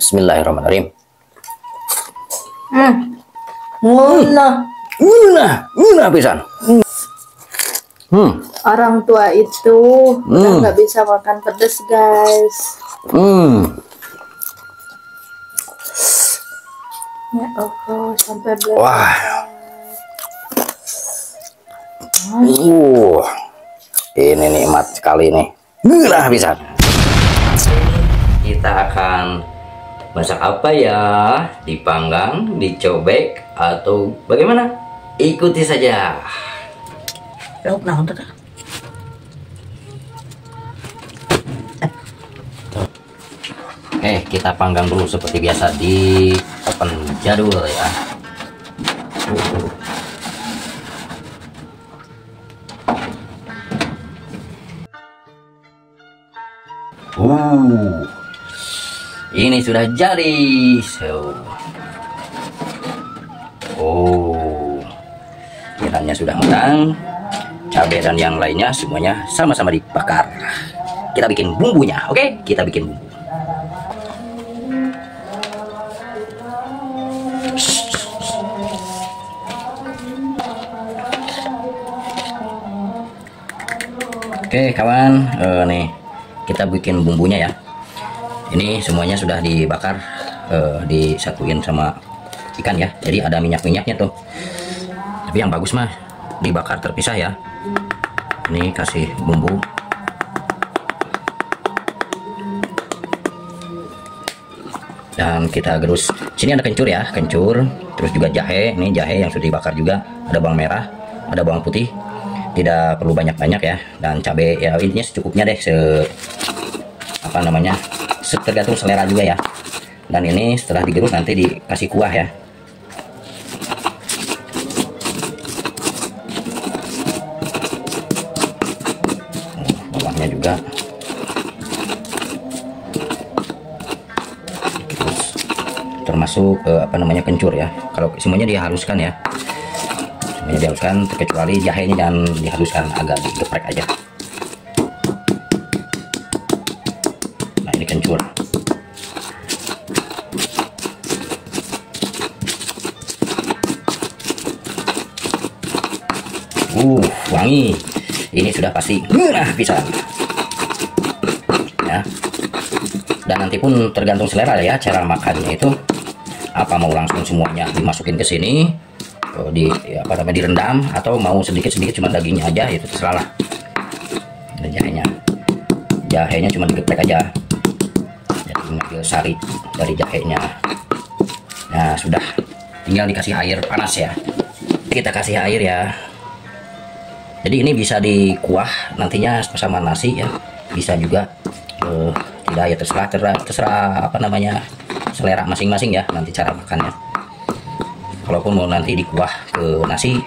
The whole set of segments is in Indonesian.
Bismillahirrahmanirrahim. Nguna pisan. Orang tua itu udah nggak bisa makan pedas, guys. Ya Allah, sampai belas. Wah. Ini nikmat sekali nih. Nguna pisan. Kita akan masak apa ya? Dipanggang, dicobek, atau bagaimana? Ikuti saja. Kita panggang dulu seperti biasa di oven jadul ya. Ini sudah jadi. Ikannya sudah matang. Cabai dan yang lainnya semuanya sama-sama dibakar. Kita bikin bumbunya, oke? Kita bikin bumbu. Oke kawan, nih kita bikin bumbunya ya. Ini semuanya sudah dibakar, disatuin sama ikan ya. Jadi ada minyak-minyaknya tuh. Tapi yang bagus mah dibakar terpisah ya. Ini kasih bumbu. Dan kita gerus. Sini ada kencur ya, kencur. Terus juga jahe. Ini jahe yang sudah dibakar juga. Ada bawang merah, ada bawang putih. Tidak perlu banyak-banyak ya. Dan cabai ya intinya secukupnya deh. Tergantung selera juga ya. Dan ini setelah digerus nanti dikasih kuah ya. Bawangnya juga. Termasuk kencur ya. Kalau semuanya dihaluskan ya. Semuanya dihaluskan kecuali jahenya jangan dihaluskan, agak digeprek aja. Nah, ini kencur. Wangi. Ini sudah pasti pisan. Ya. Dan nanti pun tergantung selera ya cara makannya itu. Apa mau langsung semuanya dimasukin ke sini, direndam, atau mau sedikit-sedikit cuma dagingnya aja, itu terserah lah. Dan jahenya cuma digeprek aja. Jadi mengambil sari dari jahenya. Nah sudah, tinggal dikasih air panas ya. Kita kasih air ya. Jadi ini bisa dikuah nantinya bersama nasi ya. Bisa juga tidak ya, terserah selera masing-masing ya nanti cara makannya. Kalaupun mau nanti dikuah ke nasi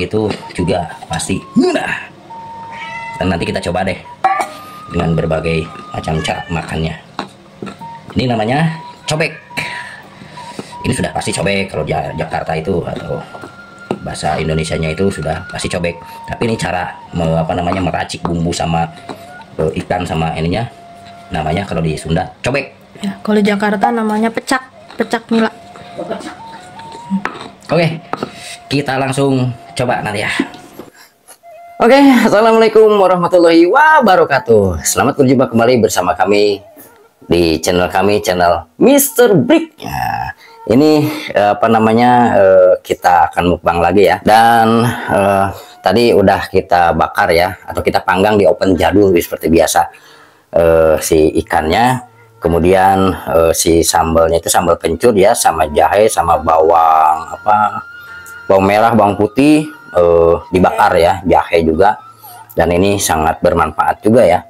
itu juga pasti mudah. Dan nanti kita coba deh dengan berbagai macam cara makannya. Ini namanya cobek. Ini sudah pasti cobek kalau Jakarta itu, atau bahasa Indonesianya itu sudah pasti cobek. Tapi ini cara meracik bumbu sama ikan sama ininya, namanya kalau di Sunda cobek. Ya, kalau Jakarta namanya pecak nila. Oke, kita langsung coba nanti ya. Oke, assalamualaikum warahmatullahi wabarakatuh. Selamat berjumpa kembali bersama kami di channel kami, channel Mr. Brick. Nah, ini kita akan mukbang lagi ya. Dan tadi udah kita bakar ya, atau kita panggang di oven jadul seperti biasa. Si ikannya, kemudian si sambalnya itu sambal kencur ya, sama jahe, sama bawang merah, bawang putih, dibakar ya, jahe juga. Dan ini sangat bermanfaat juga ya,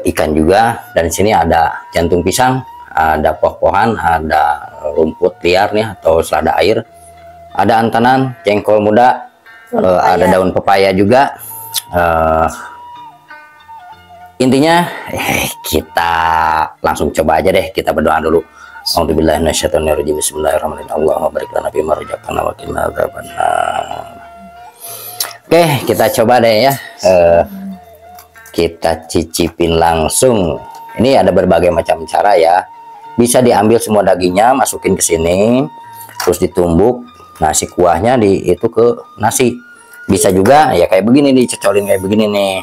ikan juga. Dan di sini ada jantung pisang, ada pohon-pohan, ada rumput liar nih atau selada air, ada antanan, jengkol muda, ada daun pepaya juga. Intinya kita langsung coba aja deh. Kita berdoa dulu. Alhamdulillah, bismillahirrahmanirrahim. Allahumma barik lana fima razaqtana wa qina adzabannar. Oke, kita coba deh ya. Kita cicipin langsung. Ini ada berbagai macam cara ya. bisa diambil semua dagingnya, masukin ke sini, terus ditumbuk. Nah, si kuahnya itu ke nasi. Bisa juga ya kayak begini, dicocolin kayak begini nih.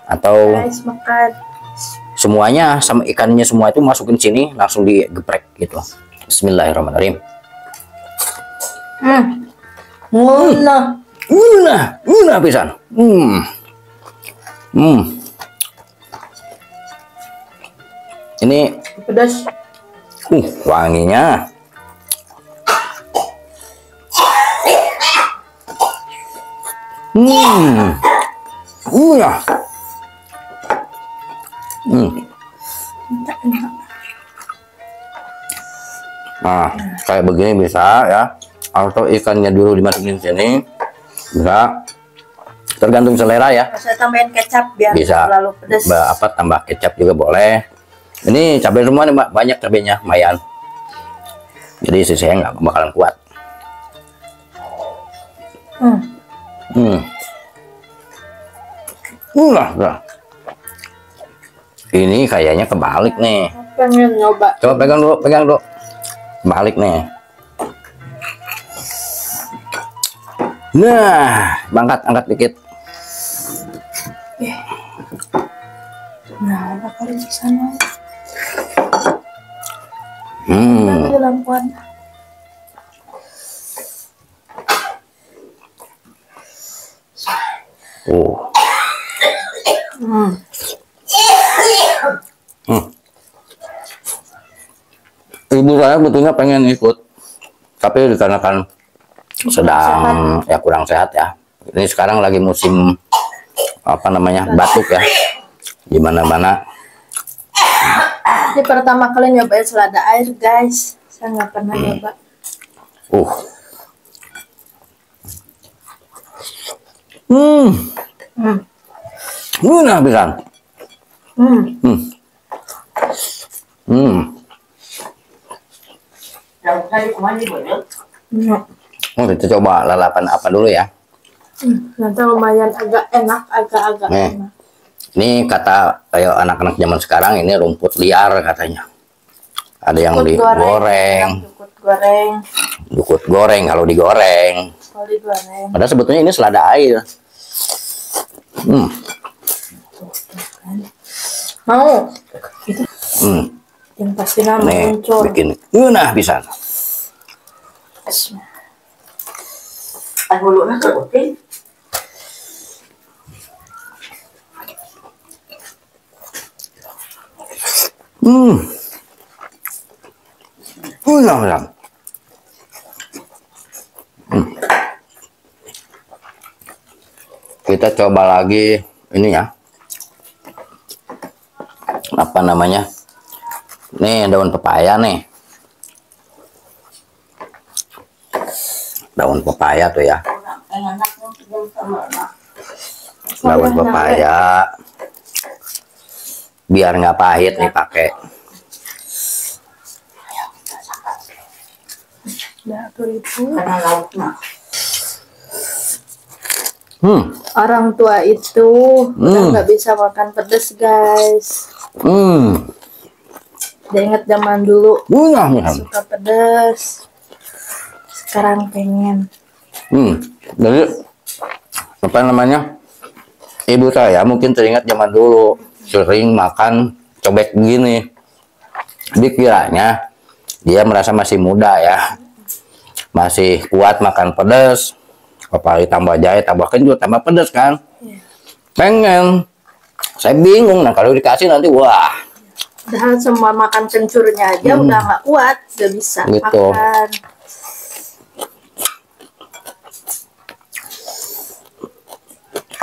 Atau Guys, makan. semuanya sama ikannya semua itu masukin sini, langsung digeprek gitu. Bismillahirrahmanirrahim. Nguna pisan. Ini Pedas. wanginya. Nah, kayak begini bisa ya. Atau ikannya dulu dimasukin sini, bisa. Tergantung selera ya. Bisa tambahin kecap biar Bisa. terlalu pedas. Tambah kecap juga boleh. Ini cabai semua nih, Mbak. Banyak cabainya, lumayan. Jadi istri saya nggak bakalan kuat. Nah. Ini kayaknya kebalik nih. Pengen nyoba. Coba pegang dulu. Balik nih. Nah, angkat dikit. Nah, kali di sana. Di lampuan. Ibu saya betulnya pengen ikut, tapi dikarenakan sedang ya kurang sehat ya. Ini sekarang lagi musim apa namanya batuk ya, di mana-mana. Ini pertama kali nyobain selada air, guys. Saya nggak pernah nyoba. Nah, pisan. Kita coba lalapan apa dulu ya. Nanti lumayan agak enak, agak enak. Ini kata kayak anak-anak zaman sekarang, ini rumput liar katanya. Ada yang digoreng, dukut goreng kalau digoreng. Padahal sebetulnya ini selada air. Mau? Yang pasti nama muncul. Bikin bisa. Kita coba lagi ini ya. Apa namanya? Nih daun pepaya nih. Daun pepaya tuh ya. Daun pepaya. Biar nggak pahit nih pakai. Orang tua itu udah nggak bisa makan pedas, guys. Dia ingat zaman dulu suka pedas. Sekarang pengen. Jadi apa namanya? Ibu saya mungkin teringat zaman dulu sering makan cobek begini. Dikiranya dia merasa masih muda ya, masih kuat makan pedas. Apalagi tambah jahe, tambah kencur, tambah pedas kan. Pengen. Saya bingung. Nah kalau dikasih nanti wah. Padahal semua makan kencurnya aja udah nggak kuat, udah bisa gitu. Makan.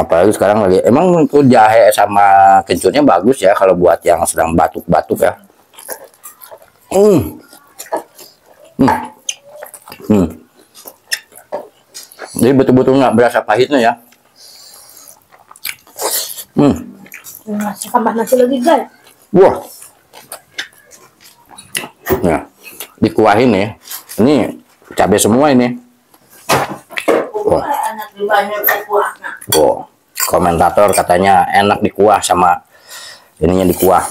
Apalagi sekarang lagi emang itu jahe sama kencurnya bagus ya kalau buat yang sedang batuk-batuk ya. Jadi betul-betul nggak berasa pahitnya ya. Tambah nasi lagi, guys. Wah. Nah, dikuahin ya. Ini cabai semua ini. Wow. Komentator katanya enak dikuah sama ininya dikuah.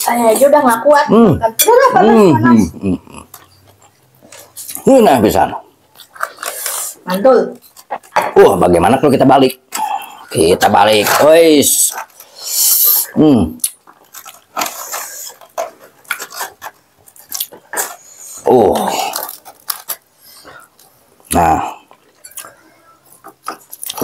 Saya aja udah nggak kuat. Kan. Udah panas. Nah, bisa. Mantul. Bagaimana kalau kita balik? Kita balik, guys. Nah,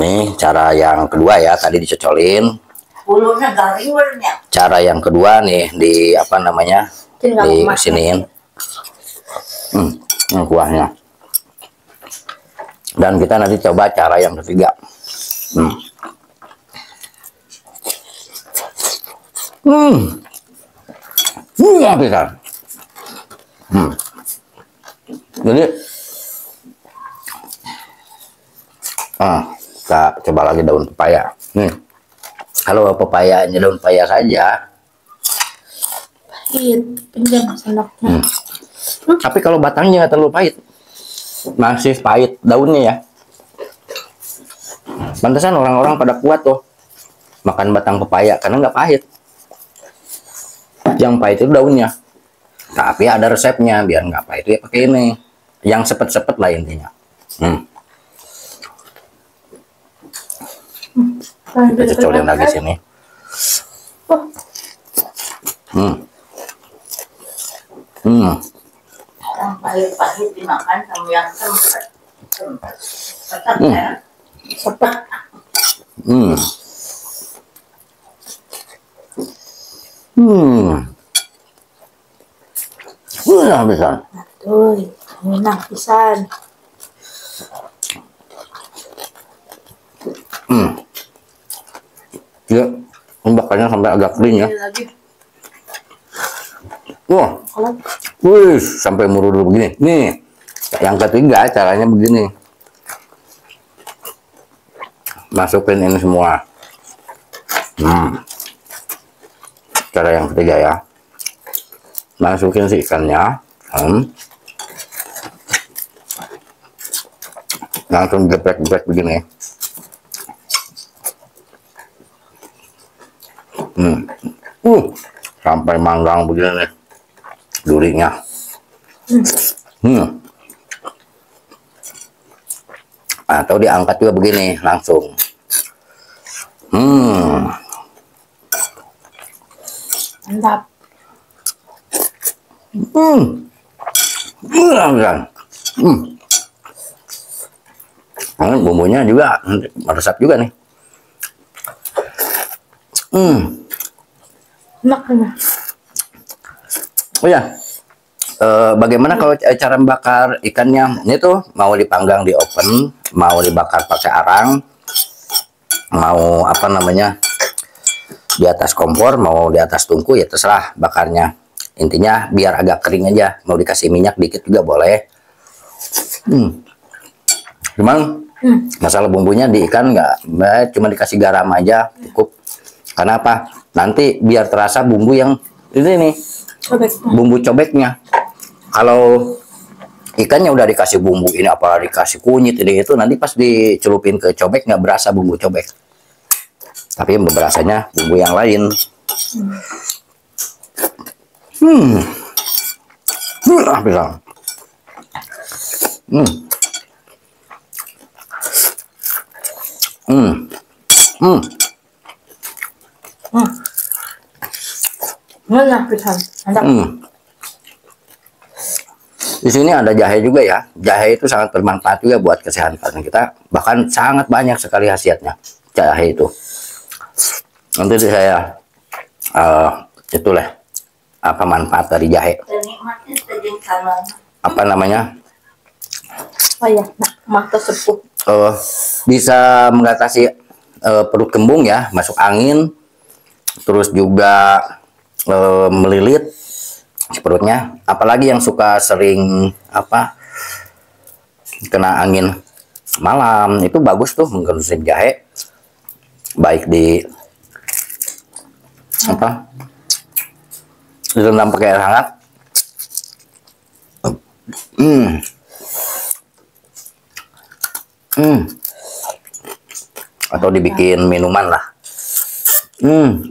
nih cara yang kedua ya, tadi dicocolin. Bulunya garing warnanya. Cara yang kedua nih di apa namanya? Di siniin. Kuahnya. Dan kita nanti coba cara yang ketiga. Bisa. Jadi kita coba lagi daun pepaya. Nih, kalau pepayanya daun pepaya saja, pahit, pinjam sendoknya. Tapi kalau batangnya nggak terlalu pahit, masih pahit daunnya ya. Pantesan orang-orang pada kuat tuh makan batang pepaya karena nggak pahit. Yang pahit itu daunnya. Tapi ada resepnya biar nggak pahit ya pakai ini. Yang sepet-sepet lah intinya. Kita cocolin lagi sini. Yang pahit-pahit dimakan sama yang sempet. Ya. Sepet. Bisa. Tuh, enak pisan. Ya, bakarnya sampai agak kering ya. Sampai murur begini. Nih, yang ketiga caranya begini. Masukin ini semua. Cara yang ketiga ya. Masukin si ikannya. Langsung geprek-geprek begini. Sampai manggang begini nih durinya. Atau diangkat juga begini langsung. Mantap. Bumbunya juga meresap juga nih. Enak. Oh ya, bagaimana kalau cara membakar ikannya? Ini tuh mau dipanggang di oven, mau dibakar pakai arang, mau apa namanya di atas kompor, mau di atas tungku ya terserah bakarnya. Intinya biar agak kering aja. Mau dikasih minyak dikit juga boleh. Cuman masalah bumbunya di ikan nggak, cuma dikasih garam aja cukup. Karena apa? Nanti biar terasa bumbu yang ini nih. Bumbu cobeknya. Kalau ikannya udah dikasih bumbu ini, apalagi dikasih kunyit ini itu, nanti pas dicelupin ke cobek nggak berasa bumbu cobek, tapi berasanya bumbu yang lain. Bisa. Enak pisan. Mantap. Di sini ada jahe juga ya. Jahe itu sangat bermanfaat juga buat kesehatan kita. Bahkan sangat banyak sekali khasiatnya jahe itu. Nanti saya itulah apa manfaat dari jahe. Apa namanya? Oh ya, mata sepuh. Bisa mengatasi perut kembung ya, masuk angin, terus juga melilit perutnya, apalagi yang suka sering apa kena angin malam, itu bagus tuh mengkonsumsi jahe, baik di apa direndam pakai air hangat, atau dibikin minuman lah.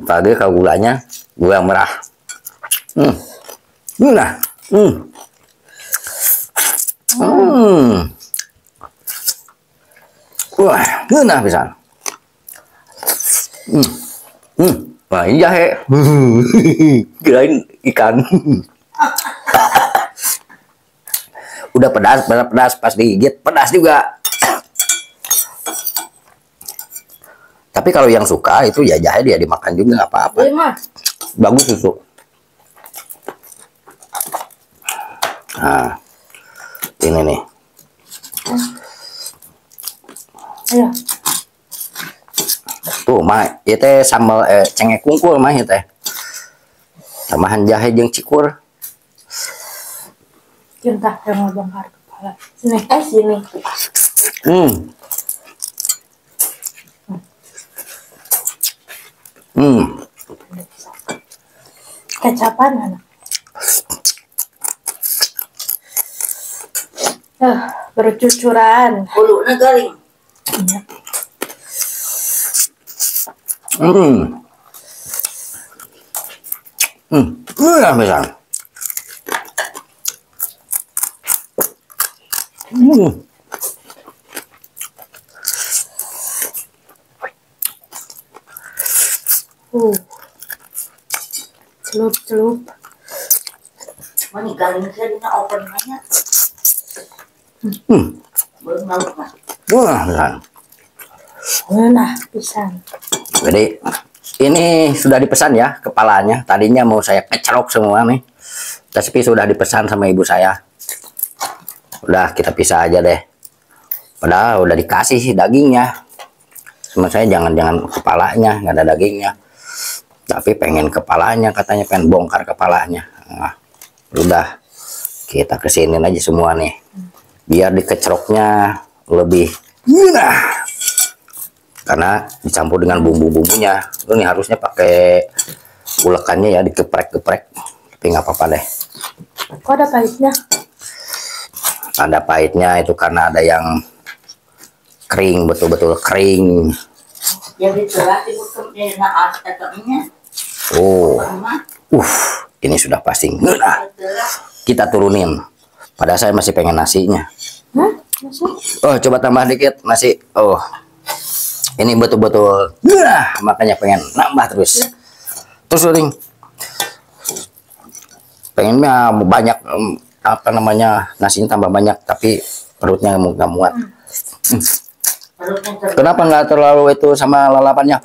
Tadi kalau gulanya gula merah. Nah. Wah, nah pisan. Wah, ini jahe. Kirain ikan. Udah pedas pas digigit, pedas juga. Tapi kalau yang suka itu ya jahe dia dimakan juga nggak apa-apa. Bagus susu. Nah, ini nih. Ayo. Tuh, mah, itu sambal cengek kungkul mah itu. Tambahan jahe jeung cikur. Cinta yang mau bongkar kepala. Sini, sini. Kecapan anak. Bercucuran. Bulunya garing. Iya. Bisa. Celup. Mana garing saya dina open banyak. Belum lauk lah. Bisa. Nah, pisang. Jadi ini sudah dipesan ya kepalanya. Tadinya mau saya kecerok semua nih, tapi sudah dipesan sama ibu saya. Udah kita pisah aja deh. Padahal udah dikasih sih dagingnya. Cuma saya jangan kepalanya, nggak ada dagingnya. Tapi pengen kepalanya, katanya pengen bongkar kepalanya. Nah, udah kita kesinin aja semua nih, biar dikeceroknya lebih enak. Karena dicampur dengan bumbu-bumbunya. Ini harusnya pakai ulekannya ya, dikeprek-geprek. Tapi nggak apa-apa deh. Kok ada pahitnya? Ada pahitnya itu karena ada yang kering, betul-betul kering. Jadi telah dibutuh dina asetnya. Oh, ini sudah pasti. Nah, kita turunin. Padahal saya masih pengen nasinya. Masuk? Oh, coba tambah dikit nasi. Oh, ini betul-betul. Makanya pengen nambah terus. Terus ring. Pengennya banyak, apa namanya, nasinya tambah banyak, tapi perutnya nggak muat. Kenapa nggak terlalu itu sama lalapannya?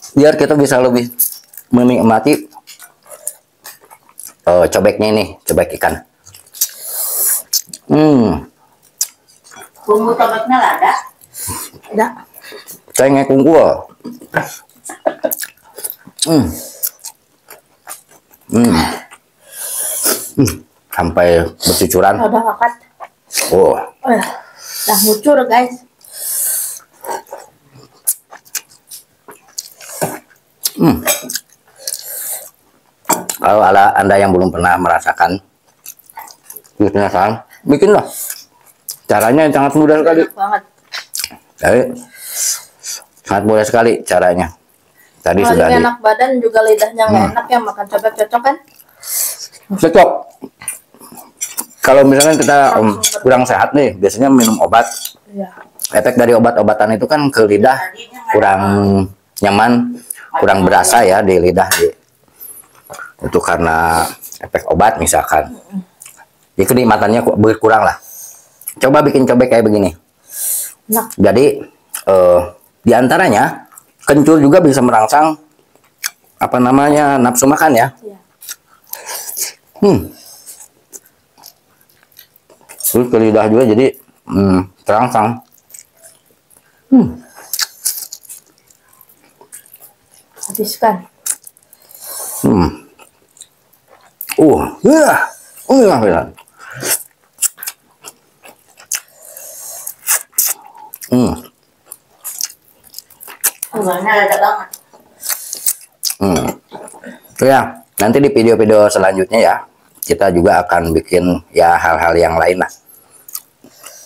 Biar kita bisa lebih menikmati cobeknya ini, cobek ikan. Bumbu cobeknya ada? Ada. Cengek kungkul. Sampai bercucuran. Udah angkat. Oh. Udah ngucur guys. Kalau Anda yang belum pernah merasakan bikinlah. Caranya sangat mudah sekali. Enak banget. Jadi, sangat mudah sekali caranya. Tadi Kalau sudah enak badan juga lidahnya nggak enak ya, makan cobek cocok kan? cocok. Kalau misalnya kita kurang sehat nih, biasanya minum obat. Iya. Efek dari obat-obatan itu kan ke lidah kurang nyaman, kurang berasa ya di lidah. Itu karena efek obat misalkan. Jadi kenikmatannya berkurang lah. Coba bikin cobek kayak begini. Enak. Jadi diantaranya kencur juga bisa merangsang apa namanya nafsu makan ya. Iya. Terus ke lidah juga jadi terangsang. Habiskan. Bumbunya ada banget. Ya, nanti di video-video selanjutnya ya, kita juga akan bikin ya hal-hal yang lain lah.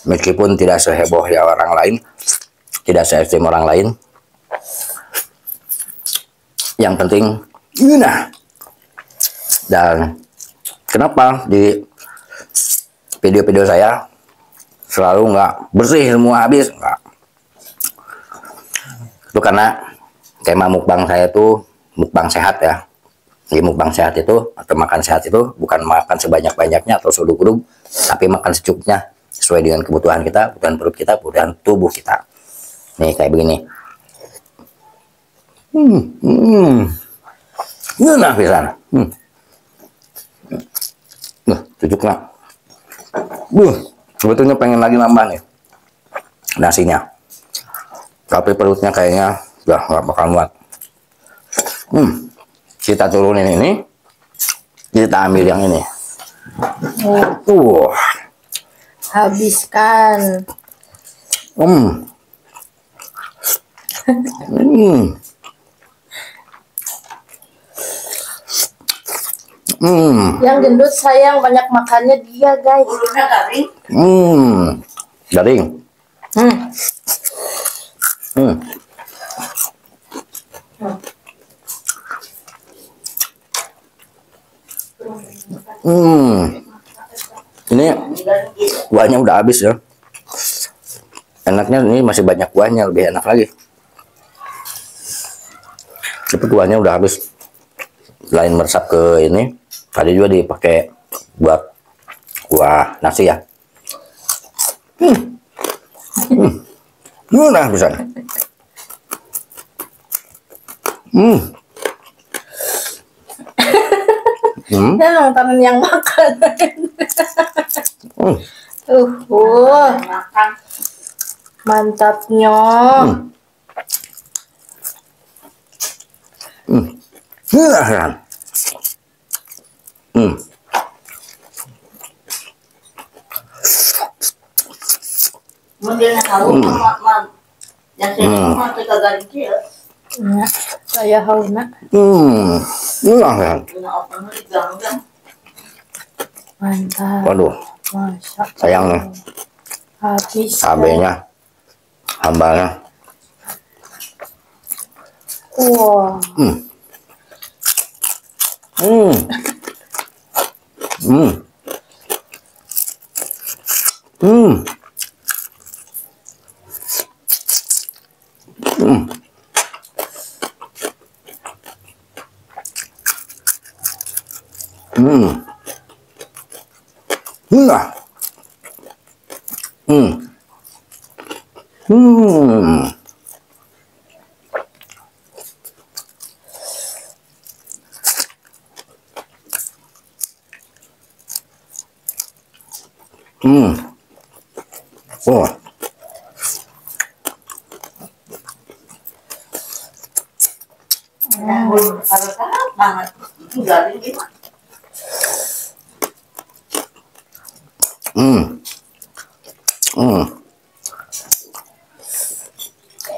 Meskipun tidak seheboh ya orang lain, tidak se-ekstrim orang lain. Yang penting, Dan kenapa di video-video saya selalu nggak bersih semua habis? Nggak. Itu karena tema mukbang saya tuh mukbang sehat ya. Jadi mukbang sehat itu atau makan sehat itu bukan makan sebanyak-banyaknya atau seduk-seduk, tapi makan secukupnya sesuai dengan kebutuhan kita, kebutuhan perut kita, kebutuhan tubuh kita. Nih kayak begini. Nah, pisan. Cucuk nggak? Sebetulnya pengen lagi nambah nih nasinya, tapi perutnya kayaknya udah nggak bakal muat. Kita turunin ini, kita ambil yang ini. Habiskan. Yang gendut sayang banyak makannya dia, guys. Bulunya garing. Garing. Ini kuahnya udah habis ya. Enaknya ini masih banyak kuahnya, lebih enak lagi. Tapi kuahnya udah habis. Selain meresap ke ini, tadi juga dipakai buat kuah nasi ya. Nah, bisa. Dan nonton yang makan. Makan. Mantapnya. Modelnya tahu mam. Yang saya mau kita garing dia. Ya, saya hauna. Guna open gang. Mantap. Waduh, Masya Allah. sayang nih Habis. cabenya, hambalnya. Wah. Oh. Kalau banget. Itu garing gimana?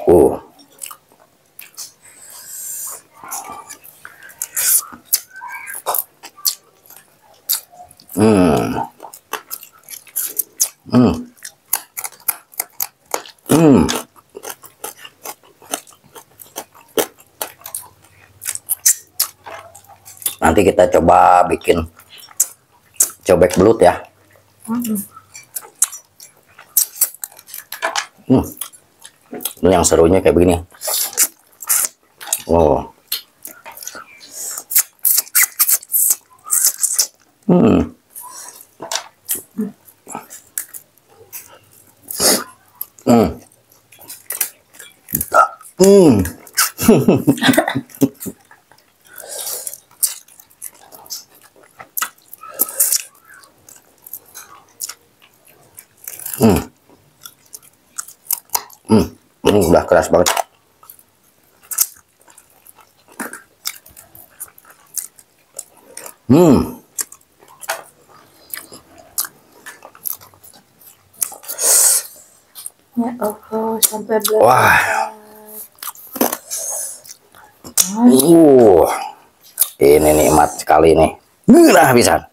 Oh. Nanti kita coba bikin cobek belut ya. Ini yang serunya kayak begini. Oh. Udah keras banget. Ya Allah, sampai belas. Wah. Ini nikmat sekali nih. Nah, bisa.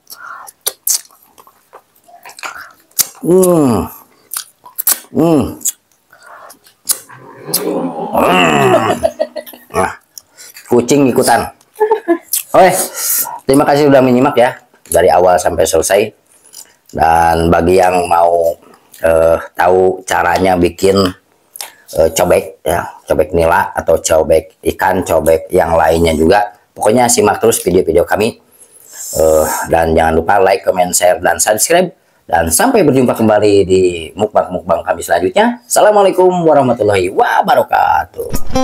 Nah, kucing ikutan. Oke, terima kasih sudah menyimak ya dari awal sampai selesai. Dan bagi yang mau tahu caranya bikin cobek ya, cobek nila atau cobek ikan, cobek yang lainnya juga, pokoknya simak terus video-video kami. Dan jangan lupa like, comment, share, dan subscribe. Dan sampai berjumpa kembali di mukbang-mukbang kami selanjutnya. Assalamualaikum warahmatullahi wabarakatuh.